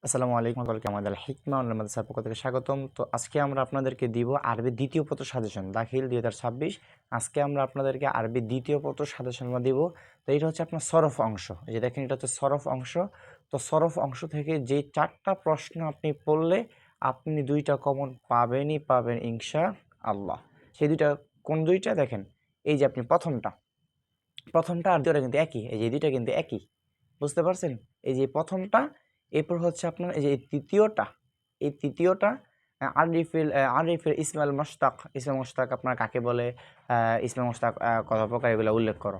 আসসালামু আলাইকুম সকলকে আমাদের হিকমা অনলাইন মাদ্রাসার পক্ষ থেকে স্বাগতম। তো আজকে আমরা আপনাদেরকে দিব আরবি দ্বিতীয় পত্র সাজেশন দাখিল 2026। আজকে আমরা আপনাদেরকে আরবি দ্বিতীয় পত্র সাজেশন দিব। তো এটা হচ্ছে আপনার সরফ অংশ, এই যে দেখেন এটা হচ্ছে সরফ অংশ। তো সরফ অংশ থেকে যে 4টা প্রশ্ন আপনি পড়লে আপনি 2টা কমন পাবেনই পাবেন ইনশাআল্লাহ। সেই 2টা কোন 2টা দেখেন, এই যে আপনি প্রথমটা আর দ্বিতীয়টা কিন্তু একই, এই যে 2টা কিন্তু একই, বুঝতে পারছেন? এই যে প্রথমটা, এরপর হচ্ছে আপনার এই যে তৃতীয়টা আরিফের ইসমাইল মুশতাক আপনার কাকে বলে, ইসমাইল মুশতাক কত প্রকার, এগুলো উল্লেখ করো,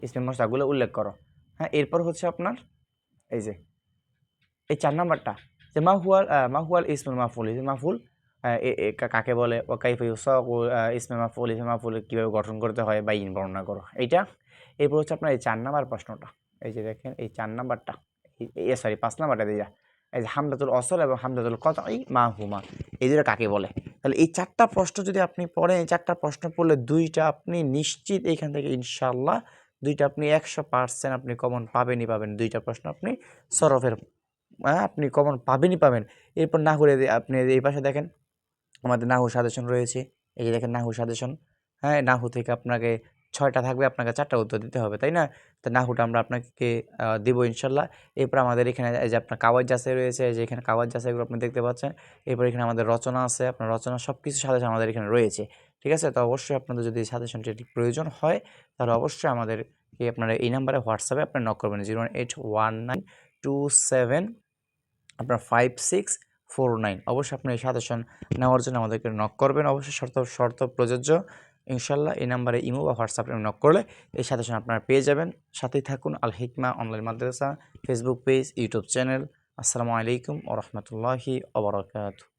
ইসমাইল মুশতাকগুলো উল্লেখ করো। হ্যাঁ, এরপর হচ্ছে আপনার এই যে এই 4 নাম্বারটা, যে মাহুয়াল ইসমুল মাফুল, মাফুল কাকে বলে, ও কাইফা ইউসাকু ইসমে মাফুল, ইসমে মাফুল কিভাবে গঠন করতে হয় বা ইন বর্ণনা করো, এইটা। এরপর হচ্ছে আপনার এই 4 নাম্বার প্রশ্নটা, এই যে দেখেন এই 4 নাম্বারটা, সরি 5 নাম্বারটা দিয়া, এই যে হামজাতুল অসল এবং হামজাতুল কতই মা হুমা, এই দুটো কাকে বলে। তাহলে এই 4টা প্রশ্ন যদি আপনি পড়েন, এই 4টা প্রশ্ন পড়লে 2টা আপনি নিশ্চিত এইখান থেকে ইনশাআল্লাহ 2টা আপনি 100% আপনি কমন পাবেনই পাবেন। 2টা প্রশ্ন আপনি সরফের আপনি কমন পাবেনই পাবেন। এরপর নাহুরে আপনি এই পাশে দেখেন আমাদের নাহু সাজেশন রয়েছে, এই যে দেখেন নাহু সাজেশন। হ্যাঁ, নাহু থেকে আপনাকে 6টা থাকবে, আপনাকে 4টা উত্তর দিতে হবে, তাই না? তো নাহুটা আমরা আপনাকে দেবো ইনশাল্লাহ। এরপর আমাদের এখানে এই যে আপনার কাওয়াজ যাচাই রয়েছে, যে এখানে কাওয়াজ যাচাইগুলো আপনি দেখতে পাচ্ছেন। এরপর এখানে আমাদের রচনা আছে, আপনার রচনা সব কিছু সাজেশন আমাদের এখানে রয়েছে, ঠিক আছে? তো অবশ্যই আপনাদের যদি সাজেশনটি প্রয়োজন হয় তাহলে অবশ্যই আমাদেরকে আপনারা এই নাম্বারে হোয়াটসঅ্যাপে আপনি নক করবেন 0181927 আপনার 5649। অবশ্যই আপনি এই সাজেশন নেওয়ার জন্য আমাদেরকে নক করবেন, অবশ্যই শর্ত প্রযোজ্য ইনশাল্লাহ। এই নাম্বারে ইমো বা হোয়াটসঅ্যাপে নক করলে এই সাজেশন আপনারা পেয়ে যাবেন। সাথেই থাকুন আল হিকমা অনলাইন মাদ্রাসা ফেসবুক পেজ, ইউটিউব চ্যানেল। আসসালামু আলাইকুম ওয়া রাহমাতুল্লাহি ওয়া বারাকাতুহু।